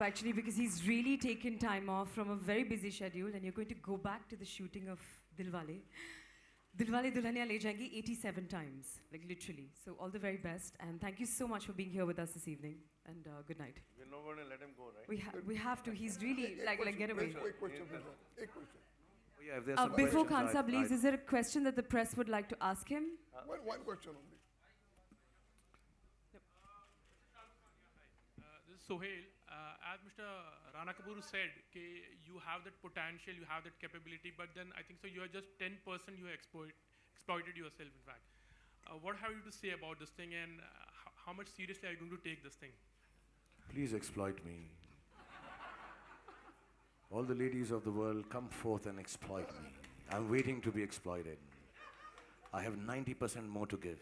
Actually, because he's really taken time off from a very busy schedule, and you're going to go back to the shooting of Dilwale. Dilwale Dulhaniya Le Jayenge 87 times, like literally. So all the very best, and thank you so much for being here with us this evening, and good night. We're not going to let him go, right? We have to. He's really like get away. Quick question, please. A question. Oh, yeah, if there's some Before questions, Khan Saab leaves, is there a question that the press would like to ask him? One question only. This is Sohail. As Mr. Rana Kapoor said, you have that potential, you have that capability, but then I think so you are just 10% you have exploited yourself, in fact. What have you to say about this thing, and how much seriously are you going to take this thing? please exploit me. All the ladies of the world, come forth and exploit me. I'm waiting to be exploited. I have 90% more to give.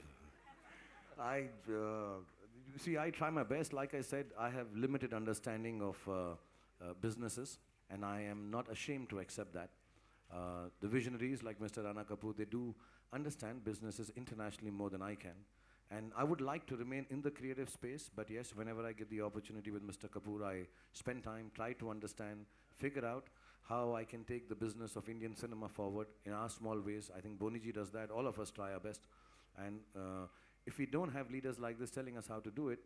You see, I try my best. Like I said, I have limited understanding of businesses, and I am not ashamed to accept that. The visionaries like Mr. Rana Kapoor, they do understand businesses internationally more than I can. And I would like to remain in the creative space, but yes, whenever I get the opportunity with Mr. Kapoor, I spend time, try to understand, figure out how I can take the business of Indian cinema forward in our small ways. I think Boniji does that. All of us try our best. And if we don't have leaders like this telling us how to do it,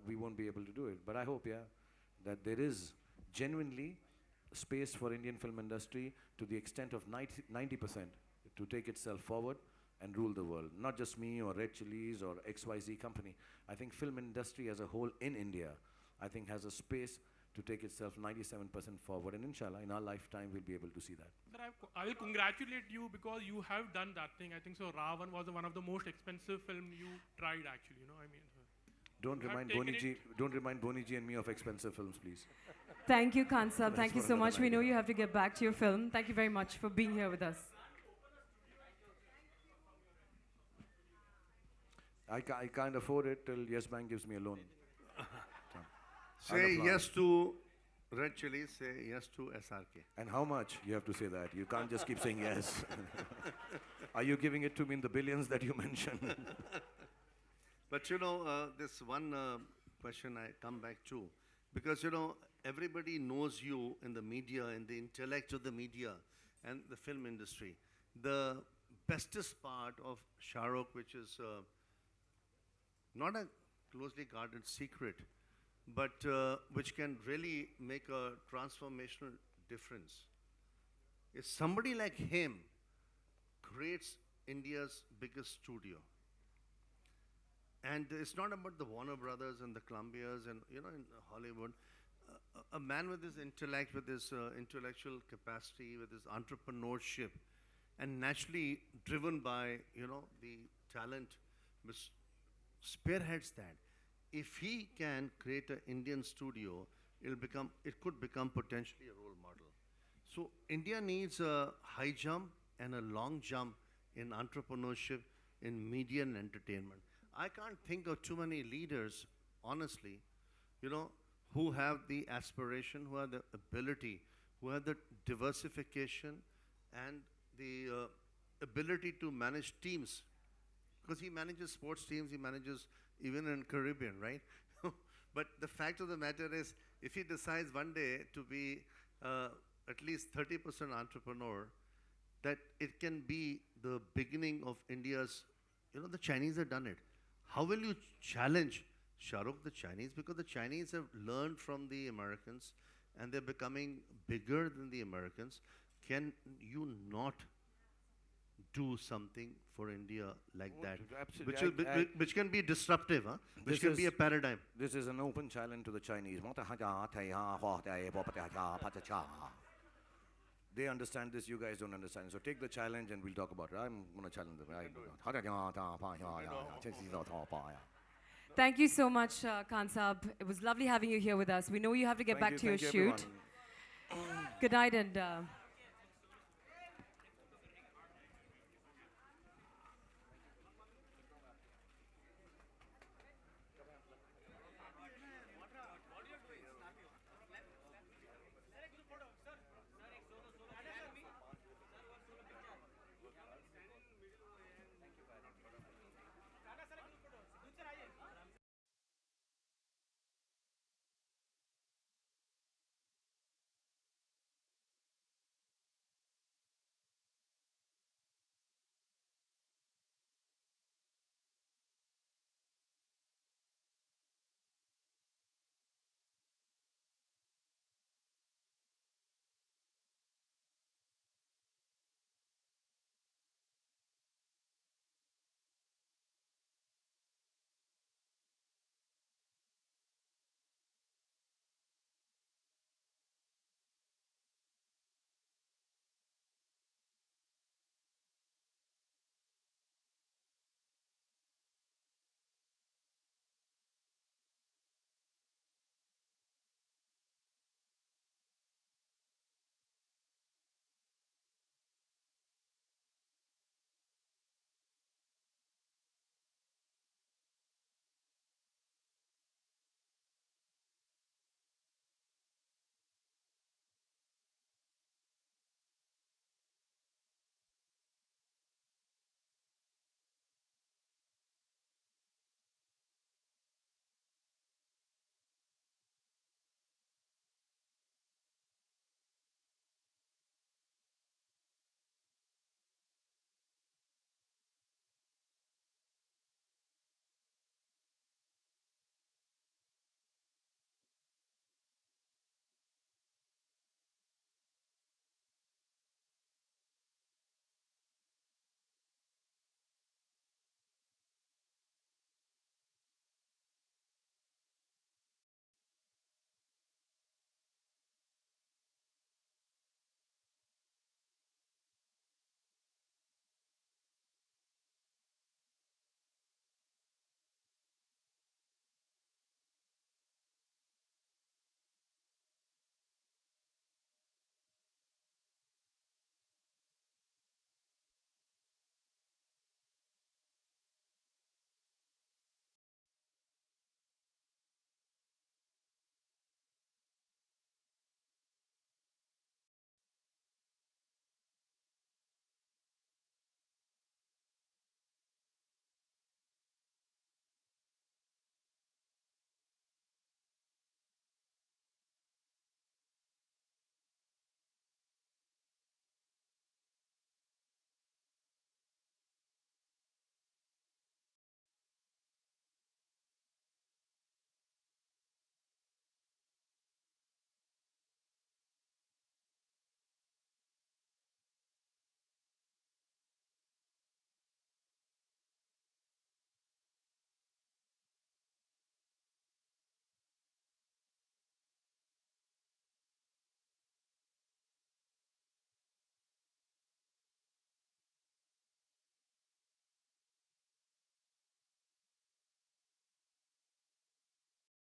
we won't be able to do it. But I hope, yeah, that there is genuinely space for Indian film industry to the extent of 90% to take itself forward and rule the world. Not just me or Red Chilies or XYZ company. I think film industry as a whole in India, I think has a space to take itself 97% forward. And inshallah, in our lifetime, we'll be able to see that. Sir, I will congratulate you because you have done that thing. I think so Ravan was one of the most expensive film you tried, actually, you know, I mean. Don't remind Boniji and me of expensive films, please. Thank you, Khan Saab. Thank you so much. We know you have to get back to your film. Thank you very much for being here with us. I can't afford it till Yes Bank gives me a loan. Say yes to Red Chilies, say yes to SRK. And how much? You have to say that. You can't just keep saying yes. Are you giving it to me in the billions that you mentioned? But you know, this one question I come back to, because you know, everybody knows you in the media, in the intellect of the media and the film industry. The bestest part of Shahrukh, which is not a closely guarded secret, but which can really make a transformational difference, is somebody like him creates India's biggest studio. And it's not about the Warner Brothers and the Columbias and, you know, in Hollywood. A man with his intellect, with his intellectual capacity, with his entrepreneurship, and naturally driven by, you know, the talent which spearheads that. If he can create an Indian studio, it could become potentially a role model. So India needs a high jump and a long jump in entrepreneurship, in media and entertainment. I can't think of too many leaders, honestly, you know, who have the aspiration, who have the ability, who have the diversification and the ability to manage teams. Because he manages sports teams, he manages even in Caribbean, right? But the fact of the matter is, if he decides one day to be at least 30% entrepreneur, that it can be the beginning of India's, you know, the Chinese have done it. How will you challenge Shahrukh, the Chinese? Because the Chinese have learned from the Americans and they're becoming bigger than the Americans. Can you not do something for India like that? Absolutely. Which can be disruptive, huh? Which can be a paradigm. This is an open challenge to the Chinese. They understand this, you guys don't understand. So take the challenge and we'll talk about it. I'm going to challenge them. Thank you so much, Khan Saab. It was lovely having you here with us. We know you have to get back to your shoot. Good night and...